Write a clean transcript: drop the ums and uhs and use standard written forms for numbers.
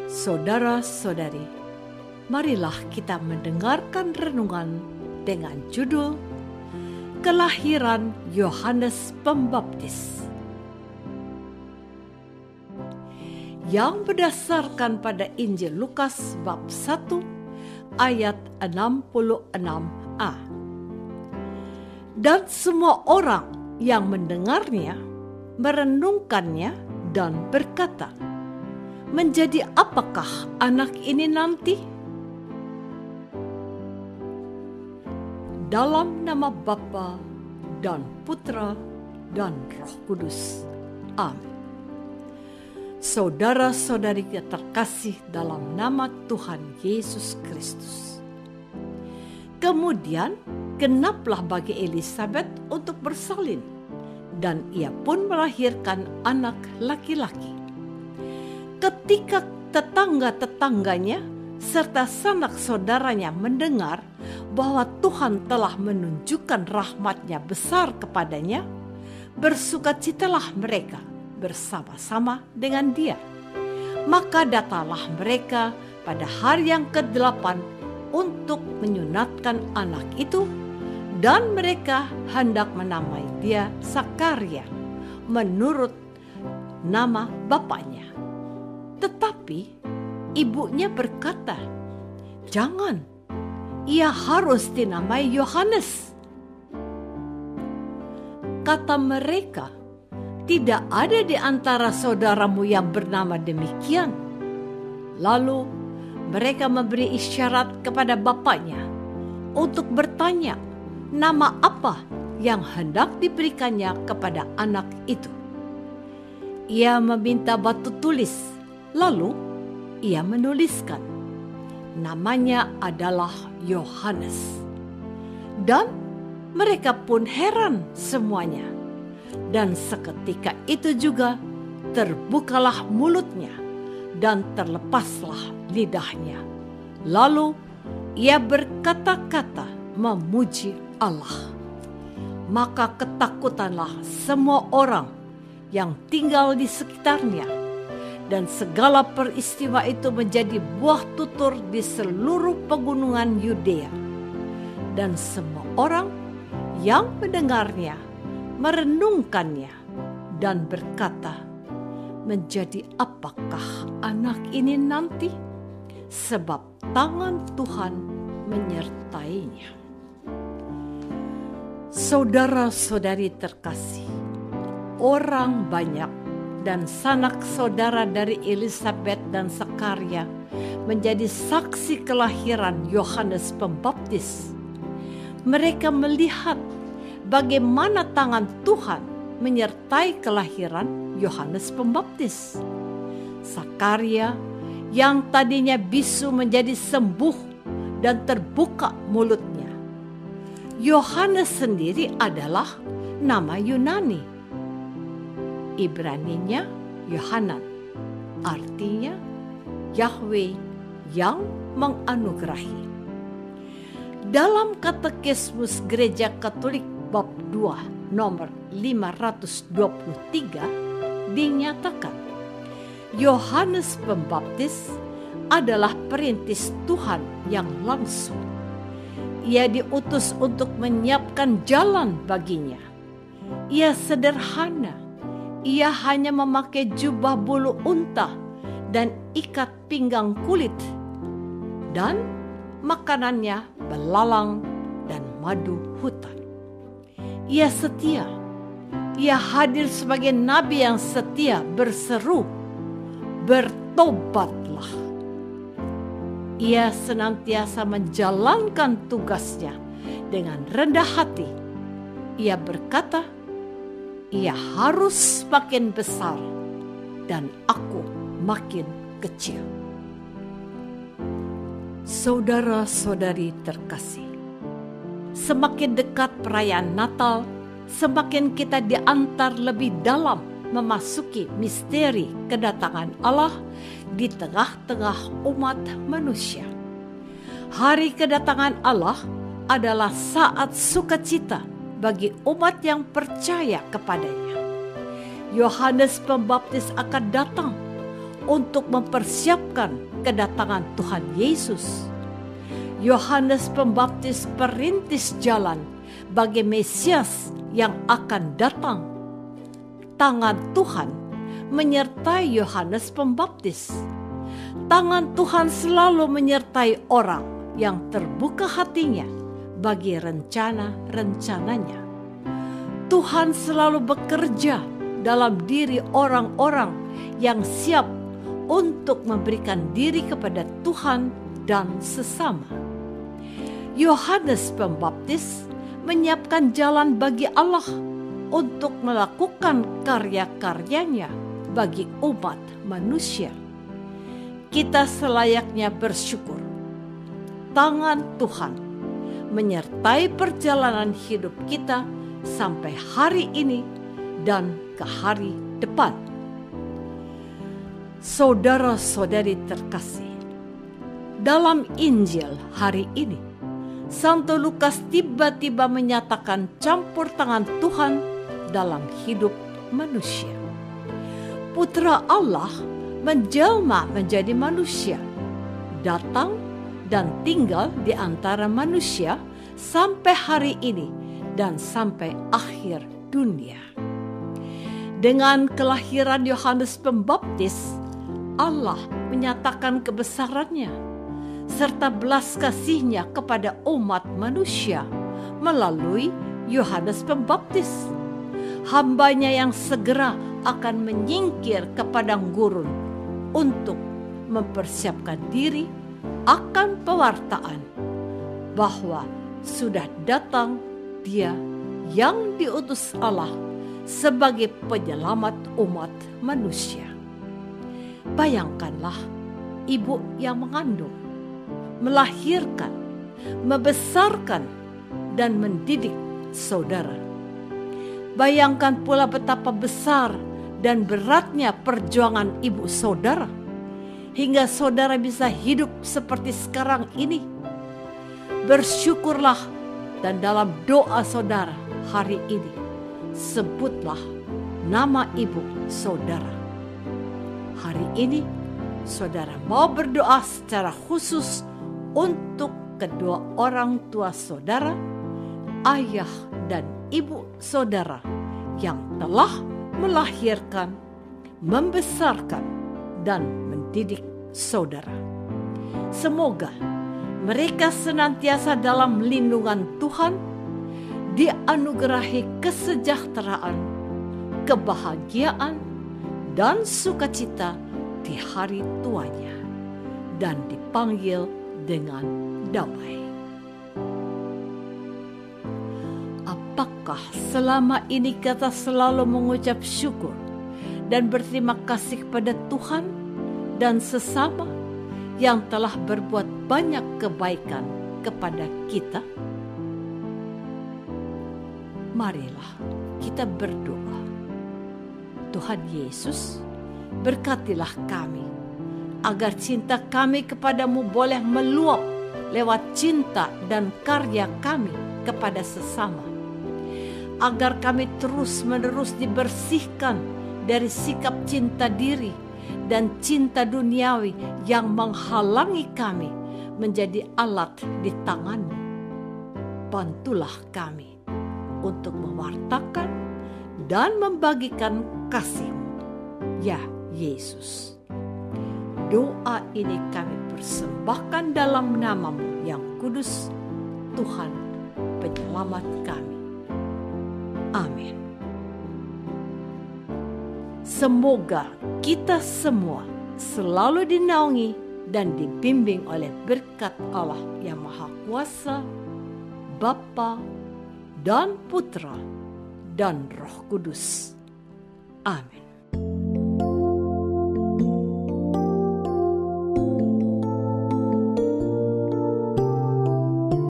Saudara-saudari, marilah kita mendengarkan renungan dengan judul Kelahiran Yohanes Pembaptis, yang berdasarkan pada Injil Lukas bab 1 ayat 66a. Dan semua orang yang mendengarnya merenungkannya dan berkata, menjadi apakah anak ini nanti? Dalam nama Bapa dan Putra dan Roh Kudus. Amin. Saudara-saudari terkasih dalam nama Tuhan Yesus Kristus. Kemudian genaplah bagi Elisabet untuk bersalin, dan ia pun melahirkan anak laki-laki. Ketika tetangga-tetangganya serta sanak saudaranya mendengar bahwa Tuhan telah menunjukkan rahmat-Nya besar kepadanya, bersukacitalah mereka bersama-sama dengan dia. Maka datanglah mereka pada hari yang ke-8 untuk menyunatkan anak itu, dan mereka hendak menamai dia Sakaria menurut nama bapaknya. Tetapi ibunya berkata, jangan, ia harus dinamai Yohanes. Kata mereka, tidak ada di antara saudaramu yang bernama demikian. Lalu mereka memberi isyarat kepada bapaknya untuk bertanya nama apa yang hendak diberikannya kepada anak itu. Ia meminta batu tulis, lalu ia menuliskan, namanya adalah Yohanes. Dan mereka pun heran semuanya. Dan seketika itu juga terbukalah mulutnya dan terlepaslah lidahnya. Lalu ia berkata-kata memuji Allah. Maka ketakutanlah semua orang yang tinggal di sekitarnya, dan segala peristiwa itu menjadi buah tutur di seluruh pegunungan Yudea. Dan semua orang yang mendengarnya merenungkannya dan berkata, menjadi apakah anak ini nanti? Sebab tangan Tuhan menyertainya. Saudara-saudari terkasih, orang banyak dan sanak saudara dari Elisabet dan Sakaria menjadi saksi kelahiran Yohanes Pembaptis. Mereka melihat bagaimana tangan Tuhan menyertai kelahiran Yohanes Pembaptis. Sakaria yang tadinya bisu menjadi sembuh dan terbuka mulutnya. Yohanes sendiri adalah nama Yunani. Ibraninya Yohanan, artinya Yahweh yang menganugerahi. Dalam Katekismus Gereja Katolik bab 2 nomor 523 dinyatakan, Yohanes Pembaptis adalah perintis Tuhan yang langsung. Ia diutus untuk menyiapkan jalan baginya. Ia sederhana. Ia hanya memakai jubah bulu unta dan ikat pinggang kulit. Dan makanannya belalang dan madu hutan. Ia setia. Ia hadir sebagai nabi yang setia berseru, bertobatlah. Ia senantiasa menjalankan tugasnya dengan rendah hati. Ia berkata, ia harus makin besar dan aku makin kecil. Saudara-saudari terkasih, semakin dekat perayaan Natal, semakin kita diantar lebih dalam memasuki misteri kedatangan Allah di tengah-tengah umat manusia. Hari kedatangan Allah adalah saat sukacita bagi umat yang percaya kepadanya. Yohanes Pembaptis akan datang untuk mempersiapkan kedatangan Tuhan Yesus. Yohanes Pembaptis perintis jalan bagi Mesias yang akan datang. Tangan Tuhan menyertai Yohanes Pembaptis. Tangan Tuhan selalu menyertai orang yang terbuka hatinya bagi rencana-rencananya. Tuhan selalu bekerja dalam diri orang-orang yang siap untuk memberikan diri kepada Tuhan dan sesama. Yohanes Pembaptis menyiapkan jalan bagi Allah untuk melakukan karya-karyanya bagi umat manusia. Kita selayaknya bersyukur. Tangan Tuhan menyertai perjalanan hidup kita sampai hari ini dan ke hari depan. Saudara-saudari terkasih, dalam Injil hari ini, Santo Lukas tiba-tiba menyatakan campur tangan Tuhan dalam hidup manusia. Putra Allah menjelma menjadi manusia, datang dan tinggal di antara manusia sampai hari ini dan sampai akhir dunia. Dengan kelahiran Yohanes Pembaptis, Allah menyatakan kebesarannya serta belas kasih-Nya kepada umat manusia melalui Yohanes Pembaptis. Hamba-Nya yang segera akan menyingkir ke padang gurun untuk mempersiapkan diri akan pewartaan bahwa sudah datang Dia yang diutus Allah sebagai penyelamat umat manusia. Bayangkanlah ibu yang mengandung, melahirkan, membesarkan, dan mendidik saudara. Bayangkan pula betapa besar dan beratnya perjuangan ibu saudara, hingga saudara bisa hidup seperti sekarang ini. Bersyukurlah dan dalam doa saudara hari ini, sebutlah nama ibu saudara. Hari ini saudara mau berdoa secara khusus untuk kedua orang tua saudara, ayah dan ibu saudara yang telah melahirkan, membesarkan, dan mendidik saudara. Semoga mereka senantiasa dalam lindungan Tuhan, dianugerahi kesejahteraan, kebahagiaan, dan sukacita di hari tuanya, dan dipanggil dengan damai. Apakah selama ini kita selalu mengucap syukur dan berterima kasih kepada Tuhan dan sesama yang telah berbuat banyak kebaikan kepada kita? Marilah kita berdoa. Tuhan Yesus, berkatilah kami, agar cinta kami kepadamu boleh meluap lewat cinta dan karya kami kepada sesama. Agar kami terus-menerus dibersihkan dari sikap cinta diri dan cinta duniawi yang menghalangi kami menjadi alat di tangan-Mu. Bantulah kami untuk mewartakan dan membagikan kasih-Mu, ya Yesus. Doa ini kami persembahkan dalam nama-Mu yang kudus, Tuhan penyelamat kami. Amin. Semoga kita semua selalu dinaungi dan dibimbing oleh berkat Allah yang Maha Kuasa, Bapa dan Putra dan Roh Kudus. Amin.